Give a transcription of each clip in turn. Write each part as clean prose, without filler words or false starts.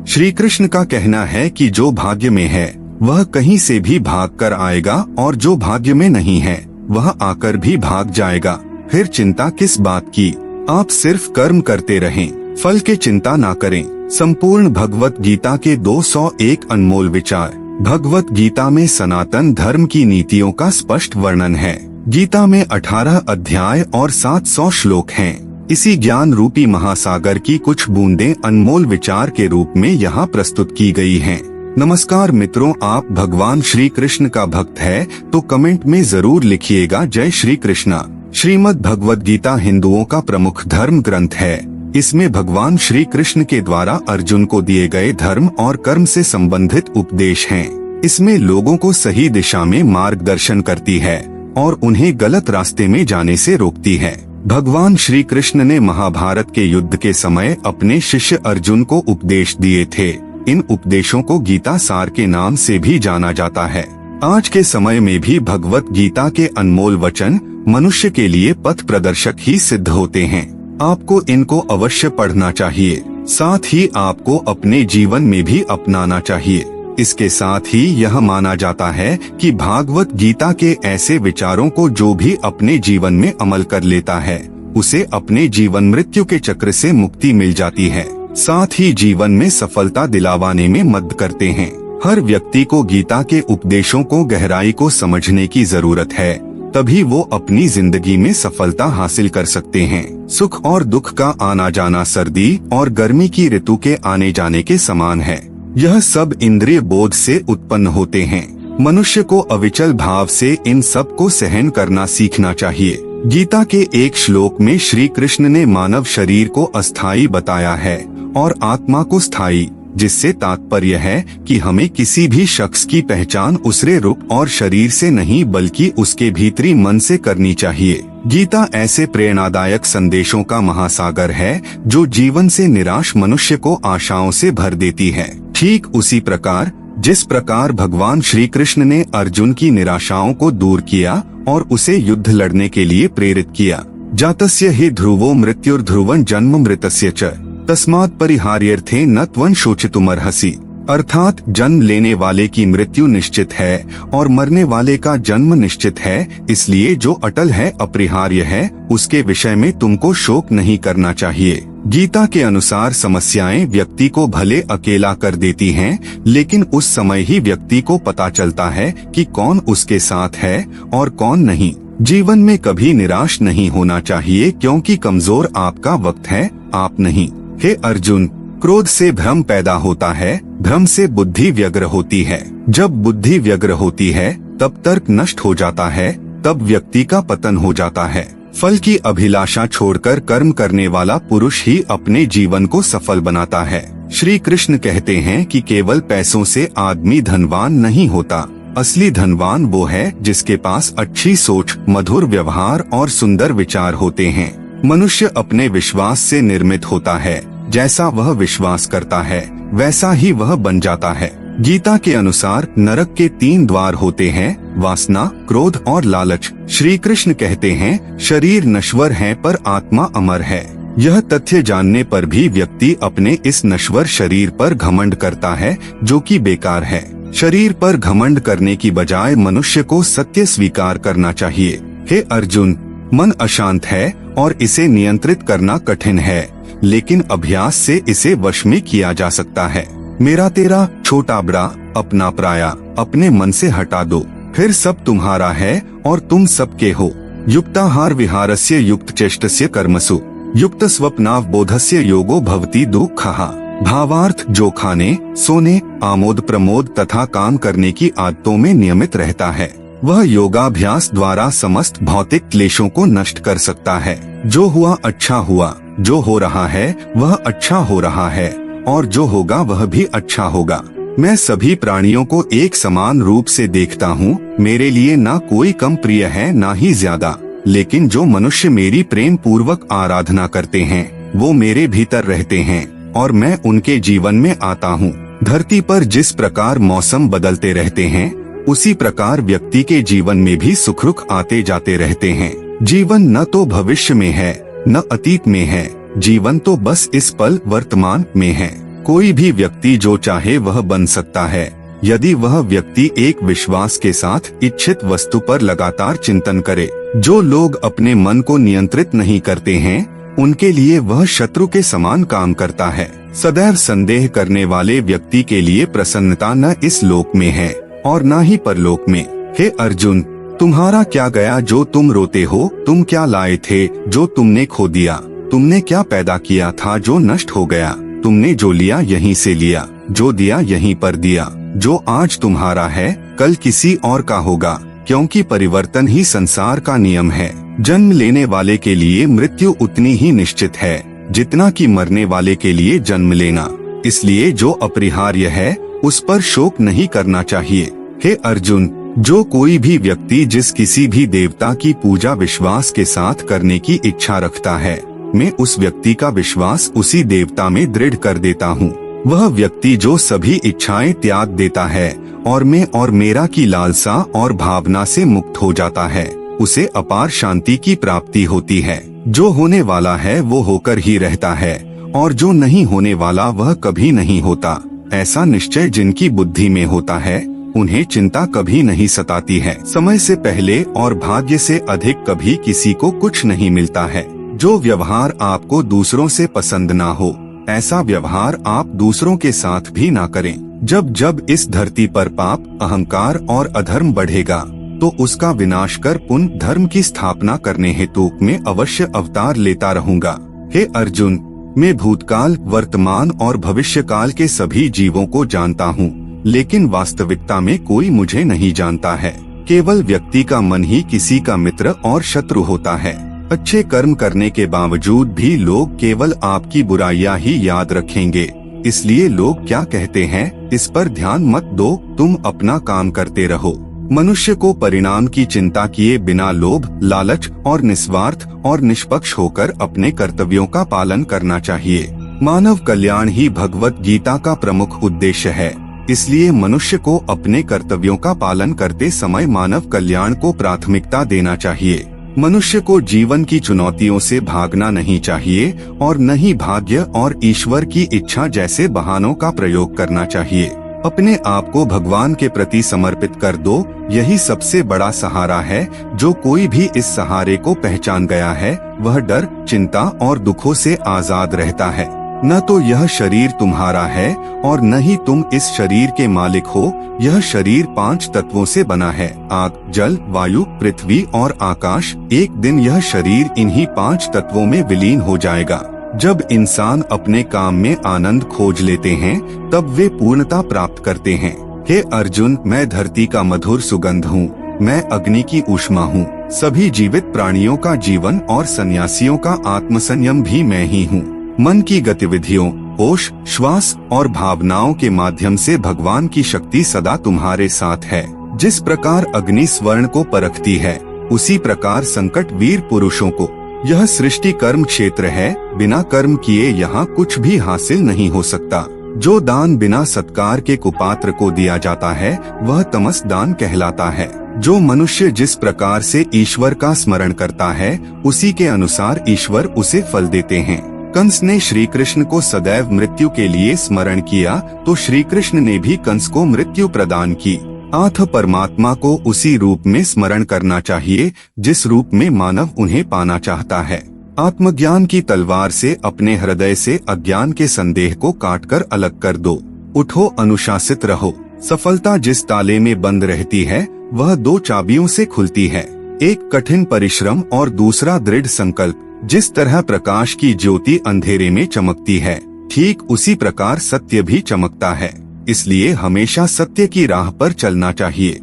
श्री कृष्ण का कहना है कि जो भाग्य में है वह कहीं से भी भाग कर आएगा और जो भाग्य में नहीं है वह आकर भी भाग जाएगा। फिर चिंता किस बात की? आप सिर्फ कर्म करते रहें, फल की चिंता ना करें। संपूर्ण भगवत गीता के 201 अनमोल विचार। भगवत गीता में सनातन धर्म की नीतियों का स्पष्ट वर्णन है। गीता में 18 अध्याय और 700 श्लोक हैं। इसी ज्ञान रूपी महासागर की कुछ बूंदें अनमोल विचार के रूप में यहाँ प्रस्तुत की गई हैं। नमस्कार मित्रों, आप भगवान श्री कृष्ण का भक्त है तो कमेंट में जरूर लिखिएगा जय श्री कृष्णा। श्रीमद् भगवद गीता हिंदुओं का प्रमुख धर्म ग्रंथ है। इसमें भगवान श्री कृष्ण के द्वारा अर्जुन को दिए गए धर्म और कर्म से संबंधित उपदेश हैं। इसमें लोगों को सही दिशा में मार्गदर्शन करती है और उन्हें गलत रास्ते में जाने से रोकती है। भगवान श्री कृष्ण ने महाभारत के युद्ध के समय अपने शिष्य अर्जुन को उपदेश दिए थे। इन उपदेशों को गीता सार के नाम से भी जाना जाता है। आज के समय में भी भगवत गीता के अनमोल वचन मनुष्य के लिए पथ प्रदर्शक ही सिद्ध होते हैं। आपको इनको अवश्य पढ़ना चाहिए, साथ ही आपको अपने जीवन में भी अपनाना चाहिए। इसके साथ ही यह माना जाता है कि भागवत गीता के ऐसे विचारों को जो भी अपने जीवन में अमल कर लेता है उसे अपने जीवन मृत्यु के चक्र से मुक्ति मिल जाती है, साथ ही जीवन में सफलता दिलावाने में मदद करते हैं। हर व्यक्ति को गीता के उपदेशों को गहराई को समझने की जरूरत है, तभी वो अपनी जिंदगी में सफलता हासिल कर सकते हैं। सुख और दुख का आना जाना सर्दी और गर्मी की ऋतु के आने जाने के समान है। यह सब इंद्रिय बोध से उत्पन्न होते हैं। मनुष्य को अविचल भाव से इन सब को सहन करना सीखना चाहिए। गीता के एक श्लोक में श्री कृष्ण ने मानव शरीर को अस्थायी बताया है और आत्मा को स्थायी, जिससे तात्पर्य है कि हमें किसी भी शख्स की पहचान उसके रूप और शरीर से नहीं बल्कि उसके भीतरी मन से करनी चाहिए। गीता ऐसे प्रेरणादायक संदेशों का महासागर है जो जीवन से निराश मनुष्य को आशाओं से भर देती है। ठीक उसी प्रकार जिस प्रकार भगवान श्री कृष्ण ने अर्जुन की निराशाओं को दूर किया और उसे युद्ध लड़ने के लिए प्रेरित किया। जातस्य हि ध्रुवो मृत्युर्ध्रुवं जन्म मृतस्य च तस्मात् परिहार्यर्थे न त्वं शोचितुमर्हसि। अर्थात जन्म लेने वाले की मृत्यु निश्चित है और मरने वाले का जन्म निश्चित है, इसलिए जो अटल है अपरिहार्य है उसके विषय में तुमको शोक नहीं करना चाहिए। गीता के अनुसार समस्याएं व्यक्ति को भले अकेला कर देती हैं, लेकिन उस समय ही व्यक्ति को पता चलता है कि कौन उसके साथ है और कौन नहीं। जीवन में कभी निराश नहीं होना चाहिए, क्योंकि कमजोर आपका वक्त है, आप नहीं। हे अर्जुन, क्रोध से भ्रम पैदा होता है, भ्रम से बुद्धि व्यग्र होती है। जब बुद्धि व्यग्र होती है तब तर्क नष्ट हो जाता है, तब व्यक्ति का पतन हो जाता है। फल की अभिलाषा छोड़कर कर्म करने वाला पुरुष ही अपने जीवन को सफल बनाता है। श्री कृष्ण कहते हैं कि केवल पैसों से आदमी धनवान नहीं होता, असली धनवान वो है जिसके पास अच्छी सोच, मधुर व्यवहार और सुंदर विचार होते हैं। मनुष्य अपने विश्वास से निर्मित होता है, जैसा वह विश्वास करता है वैसा ही वह बन जाता है। गीता के अनुसार नरक के 3 द्वार होते हैं, वासना, क्रोध और लालच। श्री कृष्ण कहते हैं शरीर नश्वर है पर आत्मा अमर है। यह तथ्य जानने पर भी व्यक्ति अपने इस नश्वर शरीर पर घमंड करता है, जो कि बेकार है। शरीर पर घमंड करने की बजाय मनुष्य को सत्य स्वीकार करना चाहिए। हे अर्जुन, मन अशांत है और इसे नियंत्रित करना कठिन है, लेकिन अभ्यास से इसे वश में किया जा सकता है। मेरा तेरा, छोटा बड़ा, अपना पराया अपने मन से हटा दो, फिर सब तुम्हारा है और तुम सबके हो। युक्ताहार विहारस्य युक्त चेष्टस्य कर्मसु युक्त स्वप्नावबोधस्य योगो भवति दुःखः। भावार्थ, जो खाने, सोने, आमोद प्रमोद तथा काम करने की आदतों में नियमित रहता है वह योगाभ्यास द्वारा समस्त भौतिक क्लेशों को नष्ट कर सकता है। जो हुआ अच्छा हुआ, जो हो रहा है वह अच्छा हो रहा है और जो होगा वह भी अच्छा होगा। मैं सभी प्राणियों को एक समान रूप से देखता हूँ। मेरे लिए ना कोई कम प्रिय है ना ही ज्यादा, लेकिन जो मनुष्य मेरी प्रेम पूर्वक आराधना करते हैं वो मेरे भीतर रहते हैं और मैं उनके जीवन में आता हूँ। धरती पर जिस प्रकार मौसम बदलते रहते हैं उसी प्रकार व्यक्ति के जीवन में भी सुख दुख आते जाते रहते हैं। जीवन न तो भविष्य में है न अतीत में है, जीवन तो बस इस पल वर्तमान में है। कोई भी व्यक्ति जो चाहे वह बन सकता है, यदि वह व्यक्ति एक विश्वास के साथ इच्छित वस्तु पर लगातार चिंतन करे। जो लोग अपने मन को नियंत्रित नहीं करते हैं, उनके लिए वह शत्रु के समान काम करता है। सदैव संदेह करने वाले व्यक्ति के लिए प्रसन्नता न इस लोक में है और न ही परलोक में। हे अर्जुन, तुम्हारा क्या गया जो तुम रोते हो? तुम क्या लाए थे जो तुमने खो दिया? तुमने क्या पैदा किया था जो नष्ट हो गया? तुमने जो लिया यहीं से लिया, जो दिया यहीं पर दिया। जो आज तुम्हारा है कल किसी और का होगा, क्योंकि परिवर्तन ही संसार का नियम है। जन्म लेने वाले के लिए मृत्यु उतनी ही निश्चित है जितना कि मरने वाले के लिए जन्म लेना। इसलिए जो अपरिहार्य है उस पर शोक नहीं करना चाहिए। हे अर्जुन, जो कोई भी व्यक्ति जिस किसी भी देवता की पूजा विश्वास के साथ करने की इच्छा रखता है, मैं उस व्यक्ति का विश्वास उसी देवता में दृढ़ कर देता हूँ। वह व्यक्ति जो सभी इच्छाएं त्याग देता है और मैं और मेरा की लालसा और भावना से मुक्त हो जाता है, उसे अपार शांति की प्राप्ति होती है। जो होने वाला है वो होकर ही रहता है और जो नहीं होने वाला वह कभी नहीं होता। ऐसा निश्चय जिनकी बुद्धि में होता है, उन्हें चिंता कभी नहीं सताती है। समय से पहले और भाग्य से अधिक कभी किसी को कुछ नहीं मिलता है। जो व्यवहार आपको दूसरों से पसंद ना हो, ऐसा व्यवहार आप दूसरों के साथ भी ना करें। जब जब इस धरती पर पाप, अहंकार और अधर्म बढ़ेगा, तो उसका विनाश कर पुण्य धर्म की स्थापना करने हेतु मैं अवश्य अवतार लेता रहूंगा। हे अर्जुन, मैं भूतकाल, वर्तमान और भविष्य काल के सभी जीवों को जानता हूँ, लेकिन वास्तविकता में कोई मुझे नहीं जानता है। केवल व्यक्ति का मन ही किसी का मित्र और शत्रु होता है। अच्छे कर्म करने के बावजूद भी लोग केवल आपकी बुराइयां ही याद रखेंगे। इसलिए लोग क्या कहते हैं, इस पर ध्यान मत दो, तुम अपना काम करते रहो। मनुष्य को परिणाम की चिंता किए बिना लोभ, लालच और निस्वार्थ और निष्पक्ष होकर अपने कर्तव्यों का पालन करना चाहिए। मानव कल्याण ही भगवत गीता का प्रमुख उद्देश्य है। इसलिए मनुष्य को अपने कर्तव्यों का पालन करते समय मानव कल्याण को प्राथमिकता देना चाहिए। मनुष्य को जीवन की चुनौतियों से भागना नहीं चाहिए और न ही भाग्य और ईश्वर की इच्छा जैसे बहानों का प्रयोग करना चाहिए। अपने आप को भगवान के प्रति समर्पित कर दो, यही सबसे बड़ा सहारा है। जो कोई भी इस सहारे को पहचान गया है, वह डर, चिंता और दुखों से आजाद रहता है। न तो यह शरीर तुम्हारा है और न ही तुम इस शरीर के मालिक हो। यह शरीर 5 तत्वों से बना है, आग, जल, वायु, पृथ्वी और आकाश। एक दिन यह शरीर इन्हीं 5 तत्वों में विलीन हो जाएगा। जब इंसान अपने काम में आनंद खोज लेते हैं, तब वे पूर्णता प्राप्त करते हैं। हे अर्जुन, मैं धरती का मधुर सुगंध हूँ, मैं अग्नि की ऊष्मा हूँ। सभी जीवित प्राणियों का जीवन और सन्यासियों का आत्मसंयम भी मैं ही हूँ। मन की गतिविधियों, होश, श्वास और भावनाओं के माध्यम से भगवान की शक्ति सदा तुम्हारे साथ है। जिस प्रकार अग्नि स्वर्ण को परखती है, उसी प्रकार संकट वीर पुरुषों को। यह सृष्टि कर्म क्षेत्र है, बिना कर्म किए यहाँ कुछ भी हासिल नहीं हो सकता। जो दान बिना सत्कार के कुपात्र को दिया जाता है, वह तमस दान कहलाता है। जो मनुष्य जिस प्रकार से ईश्वर का स्मरण करता है, उसी के अनुसार ईश्वर उसे फल देते हैं। कंस ने श्री कृष्ण को सदैव मृत्यु के लिए स्मरण किया, तो श्री कृष्ण ने भी कंस को मृत्यु प्रदान की। अतः परमात्मा को उसी रूप में स्मरण करना चाहिए जिस रूप में मानव उन्हें पाना चाहता है। आत्मज्ञान की तलवार से अपने हृदय से अज्ञान के संदेह को काटकर अलग कर दो। उठो, अनुशासित रहो। सफलता जिस ताले में बंद रहती है, वह 2 चाबियों से खुलती है। एक कठिन परिश्रम और दूसरा दृढ़ संकल्प। जिस तरह प्रकाश की ज्योति अंधेरे में चमकती है, ठीक उसी प्रकार सत्य भी चमकता है। इसलिए हमेशा सत्य की राह पर चलना चाहिए।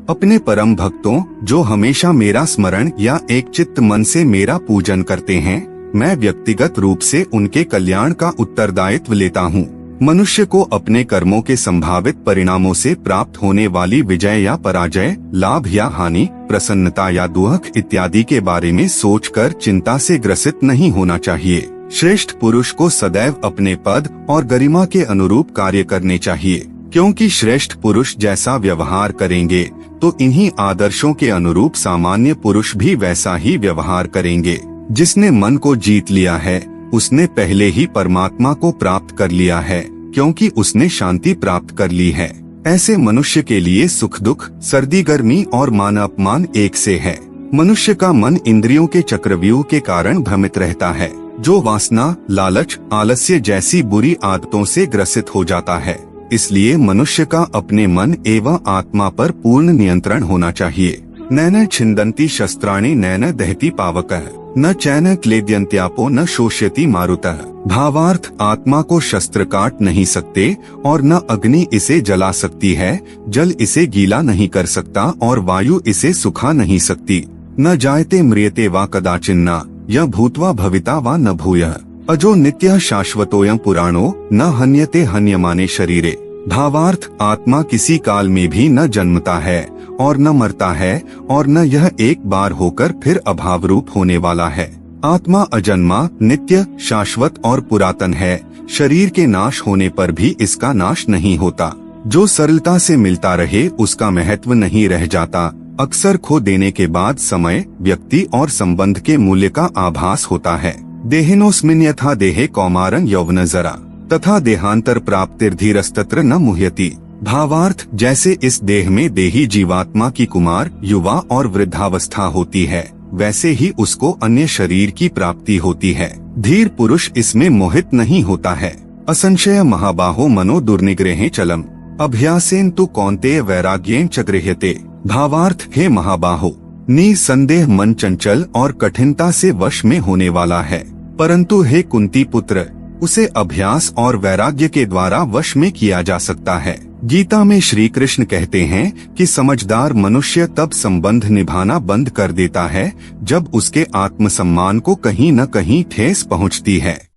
अपने परम भक्तों, जो हमेशा मेरा स्मरण या एक चित्त मन से मेरा पूजन करते हैं, मैं व्यक्तिगत रूप से उनके कल्याण का उत्तरदायित्व लेता हूँ। मनुष्य को अपने कर्मों के संभावित परिणामों से प्राप्त होने वाली विजय या पराजय, लाभ या हानि, प्रसन्नता या दुख इत्यादि के बारे में सोचकर चिंता से ग्रसित नहीं होना चाहिए। श्रेष्ठ पुरुष को सदैव अपने पद और गरिमा के अनुरूप कार्य करने चाहिए, क्योंकि श्रेष्ठ पुरुष जैसा व्यवहार करेंगे तो इन्हीं आदर्शों के अनुरूप सामान्य पुरुष भी वैसा ही व्यवहार करेंगे। जिसने मन को जीत लिया है, उसने पहले ही परमात्मा को प्राप्त कर लिया है, क्योंकि उसने शांति प्राप्त कर ली है। ऐसे मनुष्य के लिए सुख दुख, सर्दी गर्मी और मान अपमान एक से है। मनुष्य का मन इंद्रियों के चक्रव्यूह के कारण भ्रमित रहता है, जो वासना, लालच, आलस्य जैसी बुरी आदतों से ग्रसित हो जाता है। इसलिए मनुष्य का अपने मन एवं आत्मा पर पूर्ण नियंत्रण होना चाहिए। नैन छिन्दन्ति शस्त्राणि नैन दहति पावकः न चैन क्लेद्यन्त्यापो न शोष्यति मारुतः। भावार्थ, आत्मा को शस्त्र काट नहीं सकते और न अग्नि इसे जला सकती है, जल इसे गीला नहीं कर सकता और वायु इसे सुखा नहीं सकती। न जायते म्रियते वा कदाचिन्ना य भूत्वा भविता वा न भूयः। अजो नित्यः शाश्वतोऽयं पुराणो न हन्यते हन्यमाने शरीरे। भावार्थ, आत्मा किसी काल में भी न जन्मता है और न मरता है और न यह एक बार होकर फिर अभाव रूप होने वाला है। आत्मा अजन्मा, नित्य, शाश्वत और पुरातन है। शरीर के नाश होने पर भी इसका नाश नहीं होता। जो सरलता से मिलता रहे उसका महत्व नहीं रह जाता। अक्सर खो देने के बाद समय, व्यक्ति और संबंध के मूल्य का आभास होता है। देहिनोस्मिन् यथा देहे कौमारं यौवन जरा तथा देहांतर प्राप्तिर्धीरस्तत्र न मुह्यति। भावार्थ, जैसे इस देह में देही जीवात्मा की कुमार, युवा और वृद्धावस्था होती है, वैसे ही उसको अन्य शरीर की प्राप्ति होती है। धीर पुरुष इसमें मोहित नहीं होता है। असंशय महाबाहो मनो दुर्निग्रहे चलम अभ्यासेन तु कौन्तेय वैराग्येन च गृह्यते। भावार्थ, हे महाबाहो, निसंदेह मन चंचल और कठिनता से वश में होने वाला है, परंतु हे कुंती पुत्र, उसे अभ्यास और वैराग्य के द्वारा वश में किया जा सकता है। गीता में श्री कृष्ण कहते हैं कि समझदार मनुष्य तब संबंध निभाना बंद कर देता है जब उसके आत्मसम्मान को कहीं न कहीं ठेस पहुंचती है।